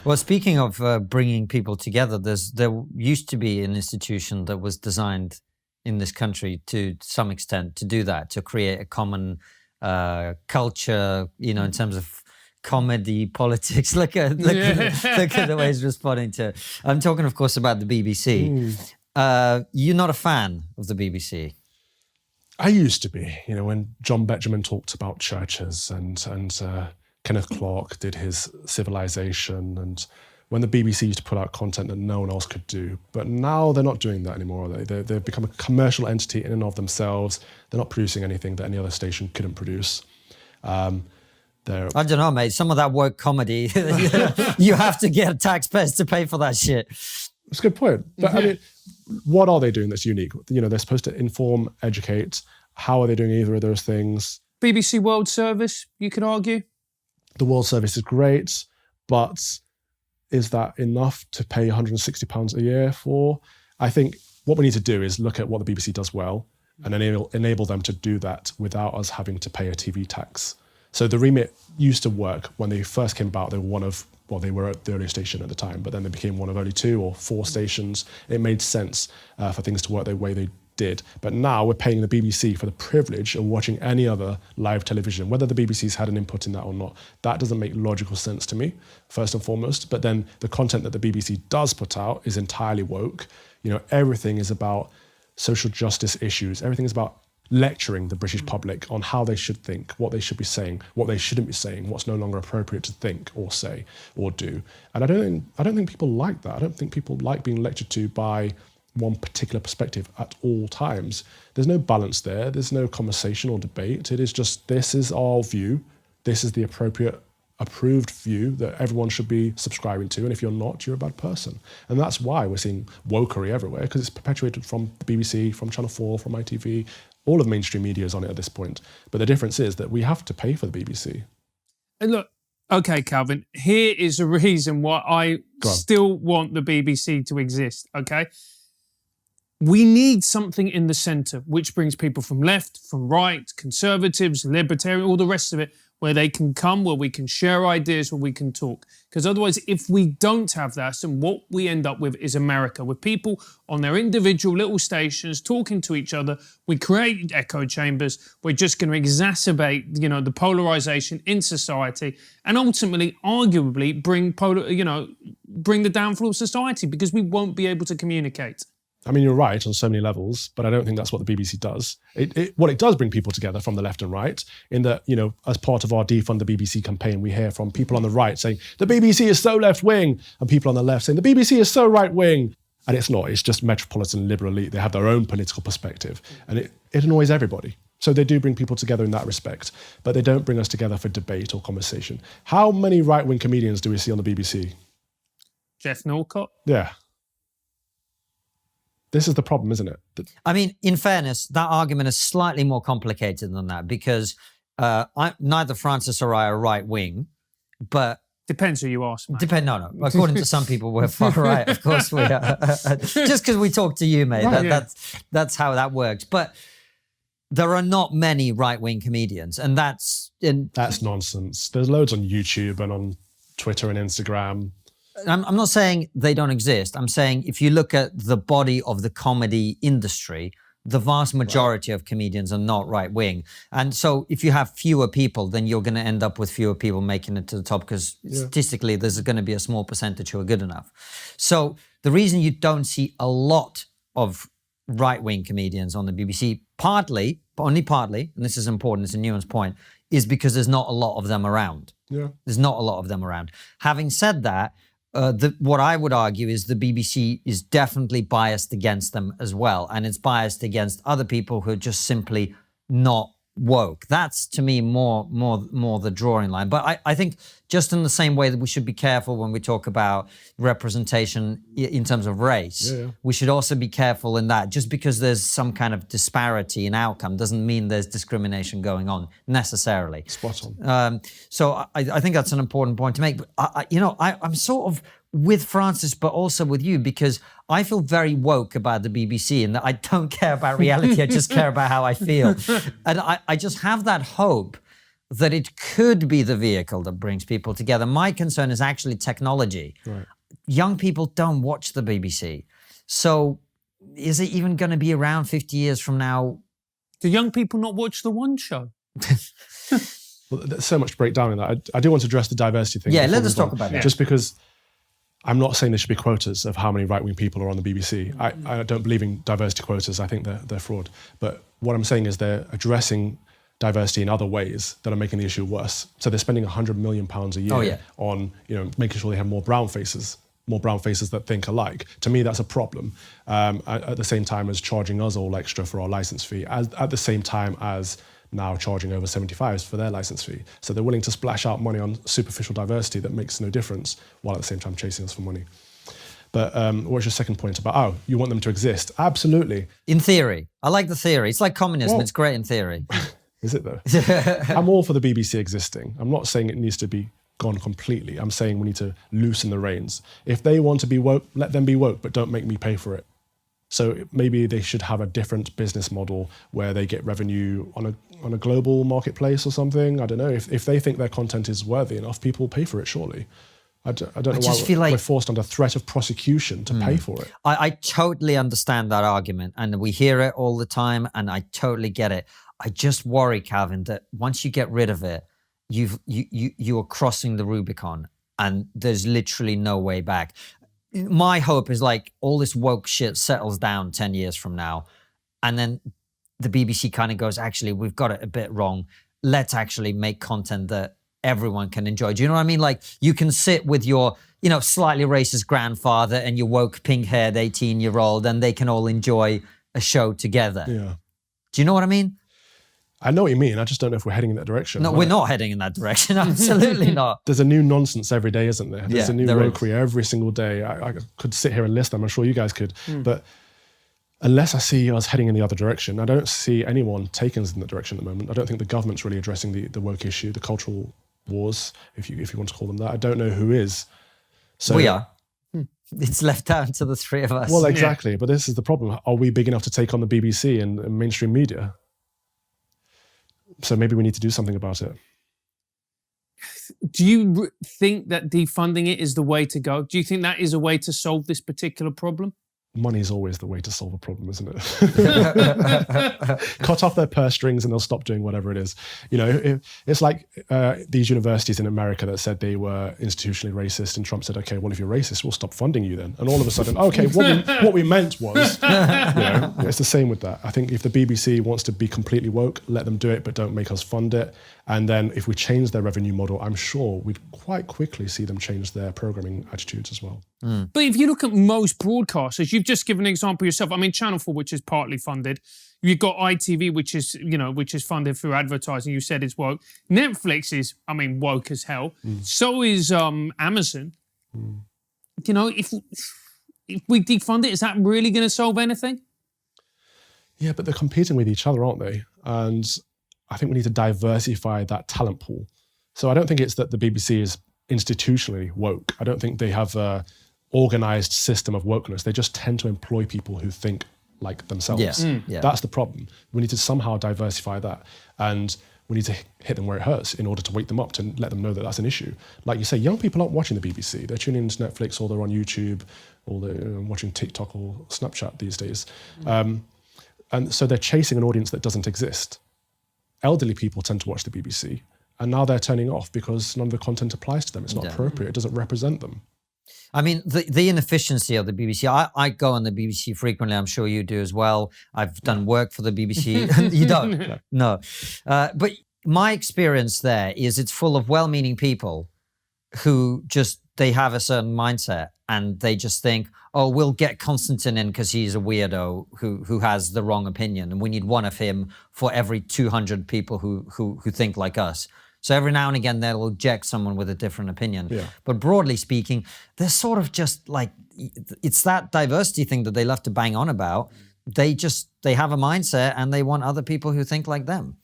Well, speaking of bringing people together, there used to be an institution that was designed in this country to some extent to do that, to create a common culture, you know, in terms of comedy, politics. Look at the way he's responding to. I'm talking, of course, about the BBC. You're not a fan of the BBC. I used to be, you know, when John Betjeman talked about churches and Kenneth Clarke did his Civilization, and when the BBC used to put out content that no one else could do. But now they're not doing that anymore, are they? They've become a commercial entity in and of themselves. They're not producing anything that any other station couldn't produce. I don't know, mate. Some of that woke comedy, you have to get taxpayers to pay for that shit. That's a good point. But I mean, what are they doing that's unique? You know, they're supposed to inform, educate. How are they doing either of those things? BBC World Service, you could argue. The World Service is great, but is that enough to pay £160 a year for? I think what we need to do is look at what the BBC does well and enable them to do that without us having to pay a TV tax. So the remit used to work when they first came about. They were one of, well, they were at the earlier station at the time, but then they became one of only 2 or 4 stations. It made sense for things to work the way they did. But now we're paying the BBC for the privilege of watching any other live television, whether the BBC's had an input in that or not. That doesn't make logical sense to me, first and foremost. But then the content that the BBC does put out is entirely woke. You know, everything is about social justice issues. Everything is about lecturing the British public on how they should think, what they should be saying, what they shouldn't be saying, what's no longer appropriate to think or say or do. And I don't think people like that. I don't think people like being lectured to by one particular perspective at all times. There's no balance there. There's no conversation or debate. It is just, this is our view. This is the appropriate, approved view that everyone should be subscribing to. And if you're not, you're a bad person. And that's why we're seeing wokery everywhere, because it's perpetuated from the BBC, from Channel 4, from ITV. All of mainstream media is on it at this point. But the difference is that we have to pay for the BBC. And look, okay, Calvin, here is a reason why I still want the BBC to exist, okay? We need something in the centre which brings people from left, from right, conservatives, libertarian, all the rest of it, where they can come, where we can share ideas, where we can talk. Because otherwise, if we don't have that, then what we end up with is America, with people on their individual little stations talking to each other. We create echo chambers. We're just going to exacerbate, you know, the polarisation in society, and ultimately, arguably, bring the downfall of society, because we won't be able to communicate. I mean, you're right on so many levels, but I don't think that's what the BBC does. What it does bring people together from the left and right, in that, you know, as part of our Defund the BBC campaign, we hear from people on the right saying, the BBC is so left-wing, and people on the left saying, the BBC is so right-wing. And it's not, it's just metropolitan liberal elite. They have their own political perspective, and it annoys everybody. So they do bring people together in that respect, but they don't bring us together for debate or conversation. How many right-wing comedians do we see on the BBC? Jeff Norcott? Yeah. This is the problem, isn't it? I mean, in fairness, that argument is slightly more complicated than that, because neither Francis or I are right wing, but depends who you ask. No. According to some people, we're far right. Of course we are. Just because we talk to you, mate. Right, that's how that works. But there are not many right wing comedians, and that's nonsense. There's loads on YouTube and on Twitter and Instagram. I'm not saying they don't exist. I'm saying if you look at the body of the comedy industry, the vast majority of comedians are not right-wing. And so if you have fewer people, then you're going to end up with fewer people making it to the top, because statistically there's going to be a small percentage who are good enough. So the reason you don't see a lot of right-wing comedians on the BBC, partly, but only partly, and this is important, it's a nuanced point, is because there's not a lot of them around. Yeah. There's not a lot of them around. Having said that, what I would argue is the BBC is definitely biased against them as well, and it's biased against other people who are just simply not woke. That's, to me, more the drawing line. But I think just in the same way that we should be careful when we talk about representation in terms of race, we should also be careful in that just because there's some kind of disparity in outcome doesn't mean there's discrimination going on necessarily. Spot on. So I think that's an important point to make. But I'm sort of with Francis, but also with you, because I feel very woke about the BBC and that I don't care about reality. I just care about how I feel. And I just have that hope that it could be the vehicle that brings people together. My concern is actually technology. Right. Young people don't watch the BBC. So is it even going to be around 50 years from now? Do young people not watch the One Show? Well, there's so much to break down in that. I do want to address the diversity thing. Yeah, let us talk about it. Just because I'm not saying there should be quotas of how many right-wing people are on the BBC. I don't believe in diversity quotas. I think they're fraud. But what I'm saying is they're addressing diversity in other ways that are making the issue worse. So they're spending £100 million a year on, making sure they have more brown faces that think alike. To me, that's a problem. At the same time as charging us all extra for our license fee, at the same time as now charging over 75s for their license fee. So they're willing to splash out money on superficial diversity that makes no difference, while at the same time chasing us for money. But what's your second point about, you want them to exist? Absolutely. In theory. I like the theory. It's like communism. Well, it's great in theory. Is it though? I'm all for the BBC existing. I'm not saying it needs to be gone completely. I'm saying we need to loosen the reins. If they want to be woke, let them be woke, but don't make me pay for it. So maybe they should have a different business model where they get revenue on a global marketplace or something. I don't know. If they think their content is worthy enough, people will pay for it, surely. I don't know why we're forced under threat of prosecution to pay for it. I totally understand that argument, and we hear it all the time, and I totally get it. I just worry, Calvin, that once you get rid of it, you are crossing the Rubicon, and there's literally no way back. My hope is like all this woke shit settles down 10 years from now, and then the BBC kind of goes, actually, we've got it a bit wrong. Let's actually make content that everyone can enjoy. Do you know what I mean? Like you can sit with your, slightly racist grandfather and your woke pink-haired 18-year-old, and they can all enjoy a show together. Yeah. Do you know what I mean? I know what you mean. I just don't know if we're heading in that direction. No, we're not heading in that direction. Absolutely not. There's a new nonsense every day, isn't there? There's a new wokery every single day. I could sit here and list them. I'm sure you guys could. But unless I see us heading in the other direction, I don't see anyone taking us in that direction at the moment. I don't think the government's really addressing the woke issue, the cultural wars, if you want to call them that. I don't know who is. So we are. It's left down to the three of us. Well, exactly. But this is the problem. Are we big enough to take on the BBC and mainstream media? So maybe we need to do something about it. Do you think that defunding it is the way to go? Do you think that is a way to solve this particular problem? Money is always the way to solve a problem, isn't it? Cut off their purse strings and they'll stop doing whatever it is. It's like these universities in America that said they were institutionally racist, and Trump said, okay, well, if you're racist, we'll stop funding you then. And all of a sudden, okay, what we meant was, it's the same with that. I think if the BBC wants to be completely woke, let them do it, but don't make us fund it. And then if we change their revenue model, I'm sure we'd quite quickly see them change their programming attitudes as well. But if you look at most broadcasters, you've just given an example yourself. I mean, Channel 4, which is partly funded. You've got ITV, which is funded through advertising. You said it's woke. Netflix is, woke as hell. So is Amazon. If we defund it, is that really going to solve anything? Yeah, but they're competing with each other, aren't they? And I think we need to diversify that talent pool. So I don't think it's that the BBC is institutionally woke. I don't think they have a organized system of wokeness. They just tend to employ people who think like themselves. Yeah. That's the problem. We need to somehow diversify that, and we need to hit them where it hurts in order to wake them up, to let them know that that's an issue. Like you say, young people aren't watching the BBC. They're tuning into Netflix, or they're on YouTube, or they're watching TikTok or Snapchat these days. And so they're chasing an audience that doesn't exist. Elderly people tend to watch the BBC, and now they're turning off because none of the content applies to them. It's not appropriate. It doesn't represent them. I mean, the inefficiency of the BBC. I go on the BBC frequently. I'm sure you do as well. I've done work for the BBC. You don't? No. But my experience there is it's full of well-meaning people who they have a certain mindset, and they just think, oh, we'll get Konstantin in because he's a weirdo who has the wrong opinion, and we need one of him for every 200 people who think like us. So every now and again, they'll eject someone with a different opinion. Yeah. But broadly speaking, they're sort of just like, it's that diversity thing that they love to bang on about. They have a mindset, and they want other people who think like them.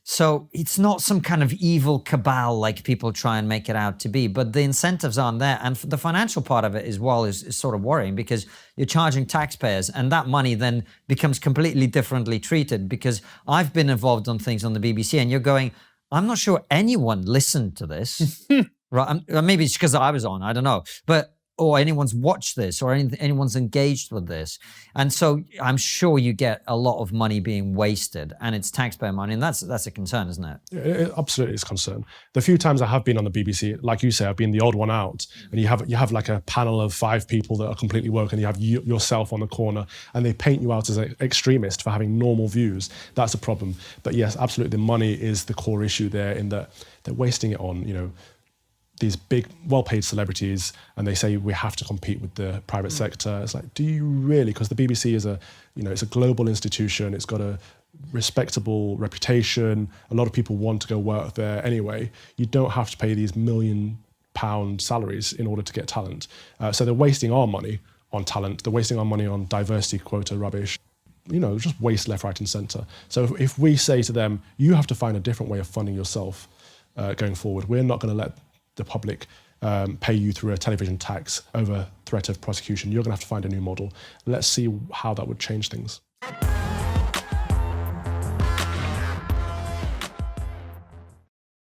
So it's not some kind of evil cabal like people try and make it out to be, but the incentives aren't there. And the financial part of it as well is sort of worrying, because you're charging taxpayers, and that money then becomes completely differently treated. Because I've been involved on things on the BBC, and you're going, I'm not sure anyone listened to this, right? Maybe it's because I was on, I don't know. Or anyone's watched this, or anyone's engaged with this. And so I'm sure you get a lot of money being wasted, and it's taxpayer money, and that's a concern, isn't it? It absolutely is a concern. The few times I have been on the BBC, like you say, I've been the odd one out, and you have like a panel of 5 people that are completely woke, and you have yourself on the corner, and they paint you out as an extremist for having normal views. That's a problem. But yes, absolutely, the money is the core issue there, in that they're wasting it on, these big, well-paid celebrities, and they say we have to compete with the private sector. It's like, do you really? Because the BBC is it's a global institution. It's got a respectable reputation. A lot of people want to go work there anyway. You don't have to pay these £1 million salaries in order to get talent. So they're wasting our money on talent. They're wasting our money on diversity quota rubbish. Just waste left, right, and centre. So if we say to them, you have to find a different way of funding yourself going forward, we're not going to let the public pay you through a television tax over threat of prosecution. You're going to have to find a new model. Let's see how that would change things.